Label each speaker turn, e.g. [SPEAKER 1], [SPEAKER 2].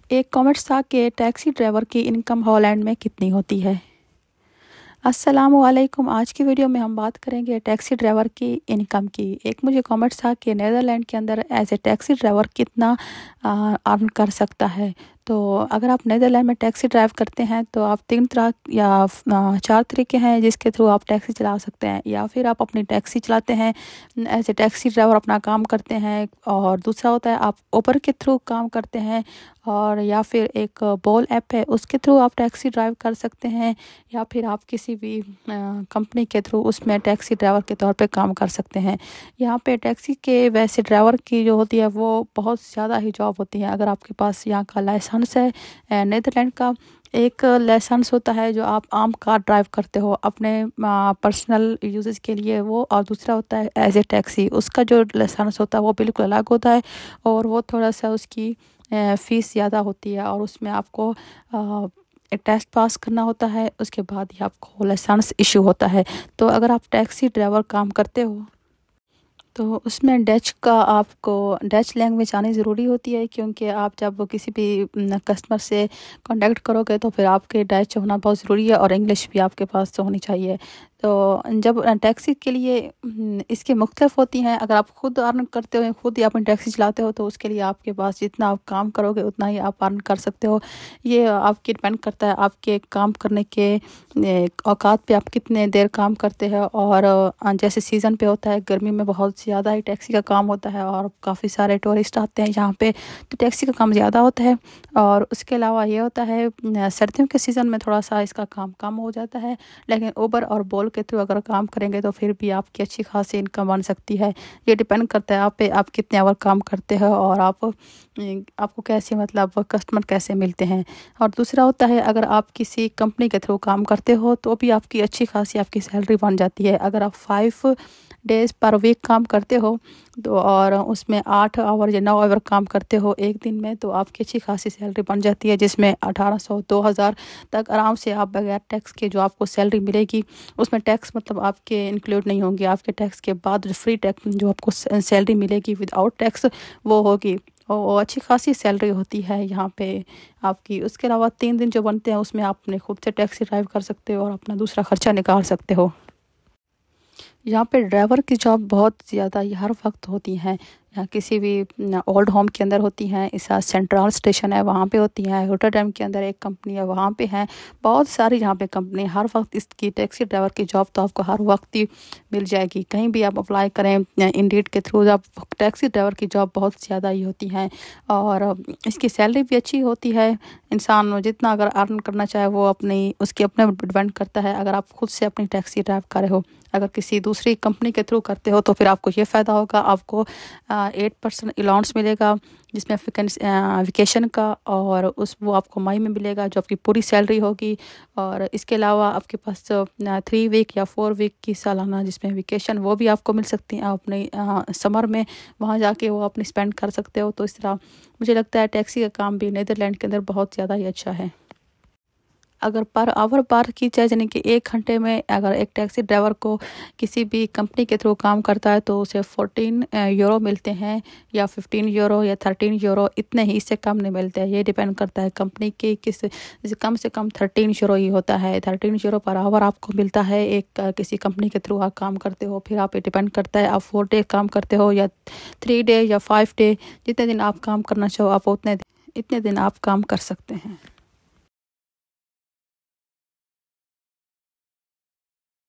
[SPEAKER 1] एक कमेंट था कि टैक्सी ड्राइवर की इनकम हॉलैंड में कितनी होती है। अस्सलामुअलैकुम। आज की वीडियो में हम बात करेंगे टैक्सी ड्राइवर की इनकम की। एक मुझे कमेंट था कि नीदरलैंड के अंदर एज ए टैक्सी ड्राइवर कितना अर्न कर सकता है। तो अगर आप नीदरलैंड में टैक्सी ड्राइव करते हैं तो आप 3 तरह या 4 तरीके हैं जिसके थ्रू आप टैक्सी चला सकते हैं। या फिर आप अपनी टैक्सी चलाते हैं, एज ए टैक्सी ड्राइवर अपना काम करते हैं। और दूसरा होता है आप उबर के थ्रू काम करते हैं, और या फिर एक बोल ऐप है उसके थ्रू आप टैक्सी ड्राइव कर सकते हैं। या फिर आप किसी भी कंपनी के थ्रू उसमें टैक्सी ड्राइवर के तौर पे काम कर सकते हैं। यहाँ पे टैक्सी के वैसे ड्राइवर की जो होती है वो बहुत ज़्यादा ही जॉब होती है। अगर आपके पास यहाँ का लाइसेंस है नीदरलैंड का, एक लाइसेंस होता है जो आप आम कार ड्राइव करते हो अपने पर्सनल यूजेस के लिए वो, और दूसरा होता है एज ए टैक्सी, उसका जो लाइसेंस होता है वो बिल्कुल अलग होता है और वो थोड़ा सा उसकी फ़ीस ज़्यादा होती है। और उसमें आपको एक टेस्ट पास करना होता है, उसके बाद ही आपको लाइसेंस इशू होता है। तो अगर आप टैक्सी ड्राइवर काम करते हो तो उसमें आपको डच लैंग्वेज आनी ज़रूरी होती है, क्योंकि आप जब किसी भी कस्टमर से कांटेक्ट करोगे तो फिर आपके डच होना बहुत ज़रूरी है और इंग्लिश भी आपके पास तो होनी चाहिए। तो जब टैक्सी के लिए इसके मुख्तलिफ होती हैं। अगर आप खुद अर्न करते हो, खुद ही अपनी टैक्सी चलाते हो, तो उसके लिए आपके पास जितना आप काम करोगे उतना ही आप अर्न कर सकते हो। ये आपके डिपेंड करता है आपके काम करने के औकात पे, आप कितने देर काम करते हैं। और जैसे सीज़न पे होता है, गर्मी में बहुत ज़्यादा ही टैक्सी का काम होता है और काफ़ी सारे टूरिस्ट आते हैं यहाँ पे, तो टैक्सी का काम ज़्यादा होता है। और उसके अलावा ये होता है सर्दियों के सीज़न में थोड़ा सा इसका काम कम हो जाता है, लेकिन उबर और बोल के थ्रू अगर काम करेंगे तो फिर भी आपकी अच्छी खासी इनकम बन सकती है। ये डिपेंड करता है आप पे, आप कितने आवर काम करते हो और आपको कैसे मतलब कस्टमर कैसे मिलते हैं। और दूसरा होता है अगर आप किसी कंपनी के थ्रू काम करते हो तो भी आपकी अच्छी खासी आपकी सैलरी बन जाती है। अगर आप 5 डेज़ पर वीक काम करते हो तो और उसमें 8 आवर या 9 आवर काम करते हो एक दिन में, तो आपकी अच्छी खासी सैलरी बन जाती है, जिसमें 1800-2000 तक आराम से आप बगैर टैक्स के जो आपको सैलरी मिलेगी। उसमें टैक्स मतलब आपके इंक्लूड नहीं होंगे, आपके टैक्स के बाद जो फ्री टैक्स जो आपको सैलरी मिलेगी विदाउट टैक्स वो होगी, और अच्छी खासी सैलरी होती है यहाँ पे आपकी। उसके अलावा 3 दिन जो बनते हैं उसमें आप अपने खुद से टैक्सी ड्राइव कर सकते हो और अपना दूसरा खर्चा निकाल सकते हो। यहाँ पे ड्राइवर की जॉब बहुत ज़्यादा ही हर वक्त होती हैं। यहाँ किसी भी ओल्ड होम के अंदर होती हैं, इस सेंट्रल स्टेशन है वहाँ पे होती हैं, रोटरडैम के अंदर एक कंपनी है वहाँ पे हैं, बहुत सारी यहाँ पे कंपनी हर वक्त इसकी टैक्सी ड्राइवर की जॉब तो आपको हर वक्त ही मिल जाएगी। कहीं भी आप अप्लाई करें इंडीड के थ्रू, आप टैक्सी ड्राइवर की जॉब बहुत ज़्यादा ही होती हैं और इसकी सैलरी भी अच्छी होती है। इंसान जितना अगर अर्न करना चाहे वो उसके अपने डिपेंड करता है। अगर आप खुद से अपनी टैक्सी ड्राइव कर रहे हो, अगर किसी दूसरी कंपनी के थ्रू करते हो तो फिर आपको ये फ़ायदा होगा, आपको 8% अलाउंस मिलेगा जिसमें वेकेशन का, और वो आपको मई में मिलेगा जो आपकी पूरी सैलरी होगी। और इसके अलावा आपके पास 3 वीक या 4 वीक की सालाना जिसमें वेकेशन वो भी आपको मिल सकती हैं। आप अपने समर में वहाँ जाके वो अपनी स्पेंड कर सकते हो। तो इस तरह मुझे लगता है टैक्सी का काम भी नीदरलैंड के अंदर बहुत ज़्यादा ही अच्छा है। अगर पर आवर बात की जाए, यानी कि 1 घंटे में अगर एक टैक्सी ड्राइवर को किसी भी कंपनी के थ्रू काम करता है तो उसे 14 यूरो मिलते हैं, या 15 यूरो या 13 यूरो, इतने ही, इससे कम नहीं मिलते हैं। ये डिपेंड करता है कंपनी की जैसे कम से कम 13 यूरो ही होता है। 13 यूरो पर आवर आपको मिलता है एक किसी कंपनी के थ्रू आप काम करते हो। फिर आप डिपेंड करता है आप 4 डे काम करते हो या 3 डे या 5 डे, जितने दिन आप काम करना चाहो आप इतने दिन आप काम कर सकते हैं।